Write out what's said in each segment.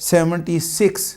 76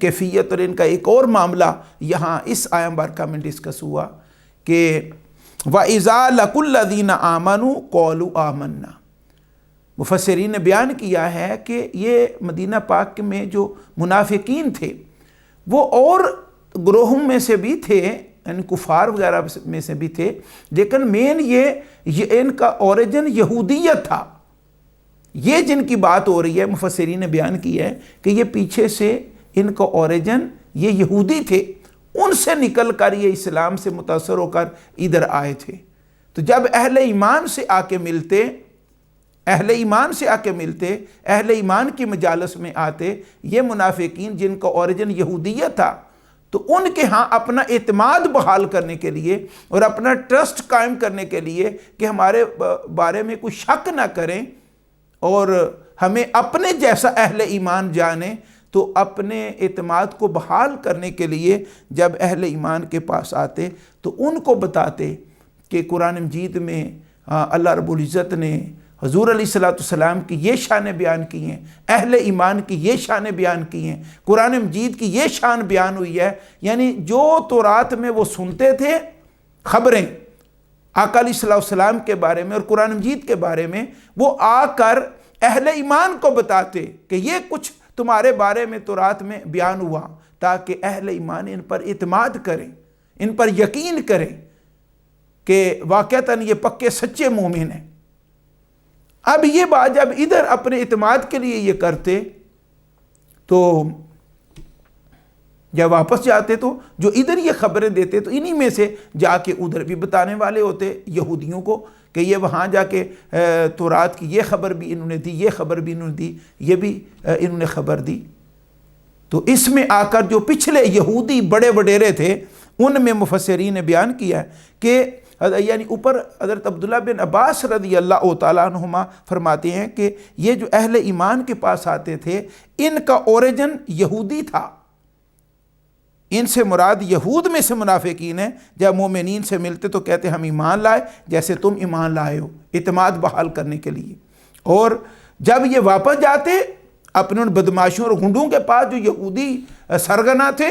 کیفیت اور ان کا ایک اور معاملہ یہاں اس آیہ مبارکہ میں ڈسکس ہوا کہ وَإِذَا لَقُوا الَّذِينَ آمَنُوا قَالُوا آمَنَّا۔ مفسرین نے بیان کیا ہے کہ یہ مدینہ پاک میں جو منافقین تھے وہ اور گروہوں میں سے بھی تھے، یعنی کفار وغیرہ میں سے بھی تھے، لیکن مین یہ ان کا اوریجن یہودیت تھا۔ یہ جن کی بات ہو رہی ہے مفسرین نے بیان کیا ہے کہ یہ پیچھے سے ان کا اوریجن یہ یہودی تھے، ان سے نکل کر یہ اسلام سے متاثر ہو کر ادھر آئے تھے۔ تو جب اہل ایمان سے آ کے ملتے، اہل ایمان کی مجالس میں آتے، یہ منافقین جن کا اوریجن یہودیت تھا، تو ان کے ہاں اپنا اعتماد بحال کرنے کے لیے اور اپنا ٹرسٹ قائم کرنے کے لیے کہ ہمارے بارے میں کوئی شک نہ کریں اور ہمیں اپنے جیسا اہل ایمان جانیں، تو اپنے اعتماد کو بحال کرنے کے لیے جب اہل ایمان کے پاس آتے تو ان کو بتاتے کہ قرآن مجید میں اللہ رب العزت نے حضور علیہ السلام کی یہ شان بیان کی ہیں، اہل ایمان کی یہ شان بیان کی ہیں، قرآن مجید کی یہ شان بیان ہوئی ہے۔ یعنی جو تورات میں وہ سنتے تھے خبریں آقا علیہ السلام کے بارے میں اور قرآن مجید کے بارے میں، وہ آ کر اہل ایمان کو بتاتے کہ یہ کچھ تمہارے بارے میں تورات میں بیان ہوا، تاکہ اہل ایمان ان پر اعتماد کریں، ان پر یقین کریں کہ واقعتاً یہ پکے سچے مومن ہیں۔ اب یہ بات جب ادھر اپنے اعتماد کے لیے یہ کرتے تو جب واپس جاتے تو جو ادھر یہ خبریں دیتے تو انہی میں سے جا کے ادھر بھی بتانے والے ہوتے یہودیوں کو کہ یہ وہاں جا کے تورات کی یہ خبر بھی انہوں نے دی، یہ خبر بھی انہوں نے دی، یہ بھی انہوں نے خبر دی۔ تو اس میں آ کر جو پچھلے یہودی بڑے وڈیرے تھے ان میں مفسرین نے بیان کیا ہے کہ یعنی اوپر حضرت عبداللہ بن عباس رضی اللہ تعالیٰ عنہما فرماتے ہیں کہ یہ جو اہل ایمان کے پاس آتے تھے ان کا اوریجن یہودی تھا، ان سے مراد یہود میں سے منافقین ہیں۔ جب مومنین سے ملتے تو کہتے ہم ایمان لائے جیسے تم ایمان لائے ہو، اعتماد بحال کرنے کے لیے۔ اور جب یہ واپس جاتے اپنے ان بدماشوں اور گنڈوں کے پاس جو یہودی سرگنا تھے،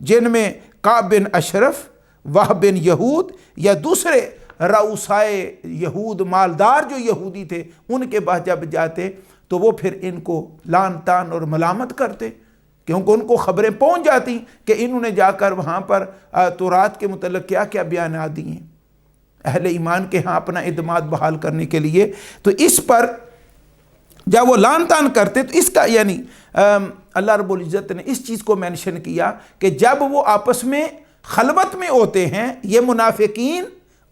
جن میں کعب بن اشرف، وہب بن یہود یا دوسرے رؤسائے یہود مالدار جو یہودی تھے، ان کے پاس جب جاتے تو وہ پھر ان کو لان تان اور ملامت کرتے، کیونکہ ان کو خبریں پہنچ جاتی کہ انہوں نے جا کر وہاں پر تورات کے متعلق کیا کیا بیانات دی ہیں اہل ایمان کے ہاں اپنا اعتماد بحال کرنے کے لیے۔ تو اس پر جب وہ لان تان کرتے تو اس کا یعنی اللہ رب العزت نے اس چیز کو مینشن کیا کہ جب وہ آپس میں خلوت میں ہوتے ہیں، یہ منافقین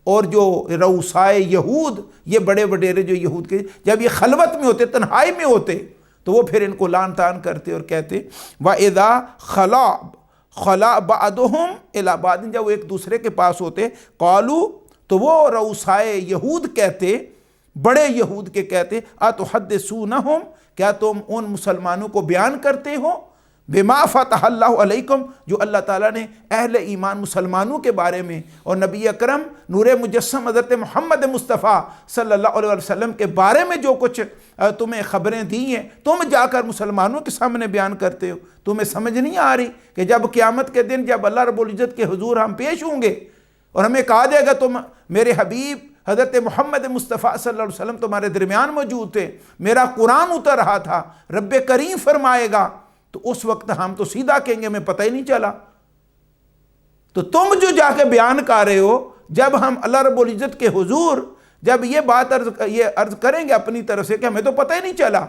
اور جو رؤسائے یہود، یہ بڑے وڈیرے جو یہود کے، جب یہ خلوت میں ہوتے، تنہائی میں ہوتے، تو وہ پھر ان کو لان تان کرتے اور کہتے وَإِذَا خَلَا بَعْضُهُمْ إِلَىٰ بَعْضٍ، جب وہ ایک دوسرے کے پاس ہوتے قالوا، تو وہ رؤسائے یہود کہتے، بڑے یہود کے کہتے أَتُحَدِّثُونَهُمْ، کیا تم ان مسلمانوں کو بیان کرتے ہو بِمَا فَتَحَ اللَّهُ عَلَيْكُمْ، جو اللہ تعالیٰ نے اہل ایمان مسلمانوں کے بارے میں اور نبی اکرم نور مجسم حضرت محمد مصطفیٰ صلی اللہ علیہ وسلم کے بارے میں جو کچھ تمہیں خبریں دی ہیں، تم جا کر مسلمانوں کے سامنے بیان کرتے ہو؟ تمہیں سمجھ نہیں آ رہی کہ جب قیامت کے دن جب اللہ رب العزت کے حضور ہم پیش ہوں گے اور ہمیں کہا جائے گا تم میرے حبیب حضرت محمد مصطفیٰ صلی اللہ علیہ وسلم تمہارے درمیان موجود تھے، میرا قرآن اتر رہا تھا، رب کریم فرمائے گا، تو اس وقت ہم تو سیدھا کہیں گے ہمیں پتہ ہی نہیں چلا۔ تو تم جو جا کے بیان کر رہے ہو، جب ہم اللہ رب العزت کے حضور جب یہ بات عرض کریں گے اپنی طرف سے کہ ہمیں تو پتہ ہی نہیں چلا،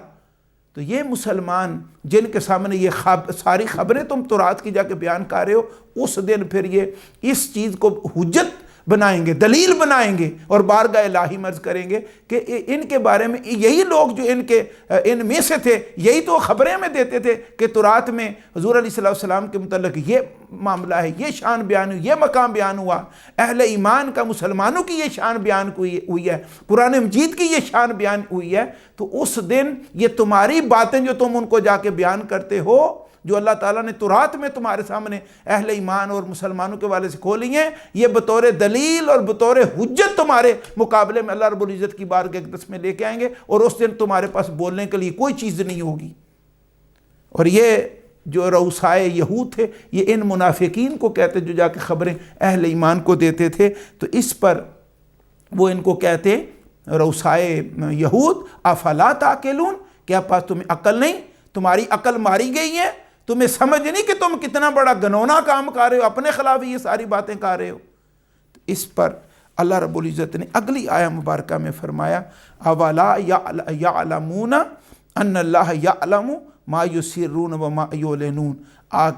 تو یہ مسلمان جن کے سامنے یہ ساری خبریں تم تورات کی جا کے بیان کر رہے ہو، اس دن پھر یہ اس چیز کو حجت بنائیں گے، دلیل بنائیں گے اور بارگاہ الہی مرض کریں گے کہ ان کے بارے میں یہی لوگ جو ان میں سے تھے، یہی تو خبریں میں دیتے تھے کہ تورات میں حضور علیہ السلام کے متعلق یہ معاملہ ہے، یہ شان بیان ہوئی، یہ مقام بیان ہوا، اہل ایمان کا مسلمانوں کی یہ شان بیان ہوئی ہے، قرآن مجید کی یہ شان بیان ہوئی ہے۔ تو اس دن یہ تمہاری باتیں جو تم ان کو جا کے بیان کرتے ہو، جو اللہ تعالیٰ نے تورات میں تمہارے سامنے اہل ایمان اور مسلمانوں کے والے سے کھولی ہیں، یہ بطور دلیل اور بطور حجت تمہارے مقابلے میں اللہ رب العزت کی بارگاہ اقدس میں لے کے آئیں گے، اور اس دن تمہارے پاس بولنے کے لیے کوئی چیز نہیں ہوگی۔ اور یہ جو روسائے یہود تھے، یہ ان منافقین کو کہتے جو جا کے خبریں اہل ایمان کو دیتے تھے، تو اس پر وہ ان کو کہتے روسائے یہود افلا تعقلون، کیا پاس تمہیں عقل نہیں؟ تمہاری عقل ماری گئی ہے؟ تمہیں سمجھ نہیں کہ تم کتنا بڑا گنونا کام کر رہے ہو، اپنے خلاف یہ ساری باتیں کر رہے ہو؟ اس پر اللہ رب العزت نے اگلی آیہ مبارکہ میں فرمایا اولا یعلمون ان اللہ یعلم ما یسرون وما یعلنون،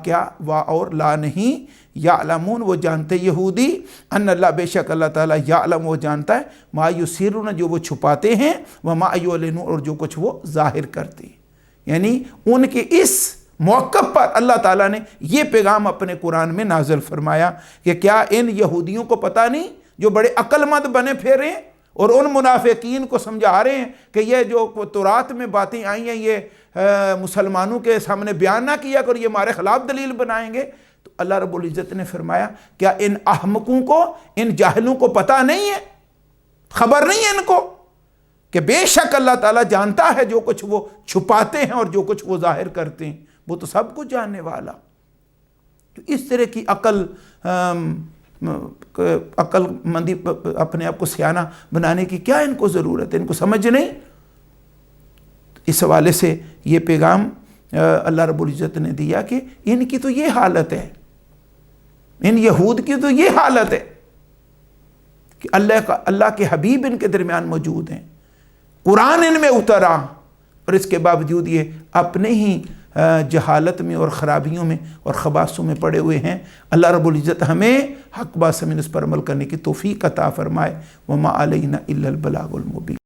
کیا وا اور لا نہیں، یعلمون وہ جانتے یہودی، ان اللہ بے شک اللہ تعالیٰ یعلم وہ جانتا ہے، ما یسرون جو وہ چھپاتے ہیں، وما یعلنون اور جو کچھ وہ ظاہر کرتے ہیں۔ یعنی ان کے اس موقف پر اللہ تعالیٰ نے یہ پیغام اپنے قرآن میں نازل فرمایا کہ کیا ان یہودیوں کو پتہ نہیں جو بڑے عقل مند بنے پھیرے ہیں اور ان منافقین کو سمجھا رہے ہیں کہ یہ جو تورات میں باتیں آئی ہیں یہ مسلمانوں کے سامنے بیان نہ کیا کر، یہ ہمارے خلاف دلیل بنائیں گے؟ تو اللہ رب العزت نے فرمایا کیا ان احمقوں کو، ان جاہلوں کو پتہ نہیں ہے، خبر نہیں ہے ان کو کہ بے شک اللہ تعالیٰ جانتا ہے جو کچھ وہ چھپاتے ہیں اور جو کچھ وہ ظاہر کرتے ہیں، وہ تو سب کچھ جاننے والا۔ تو اس طرح کی عقل مندی، اپنے آپ کو سیانہ بنانے کی کیا ان کو ضرورت ہے؟ ان کو سمجھ نہیں۔ اس حوالے سے یہ پیغام اللہ رب العزت نے دیا کہ ان کی تو یہ حالت ہے، ان یہود کی تو یہ حالت ہے کہ اللہ کے حبیب ان کے درمیان موجود ہیں، قرآن ان میں اترا، اور اس کے باوجود یہ اپنے ہی جہالت میں اور خرابیوں میں اور خباثوں میں پڑے ہوئے ہیں۔ اللہ رب العزت ہمیں حق بات سمجھ اس پر عمل کرنے کی توفیق عطا فرمائے۔ وما علینا الا البلاغ المبین۔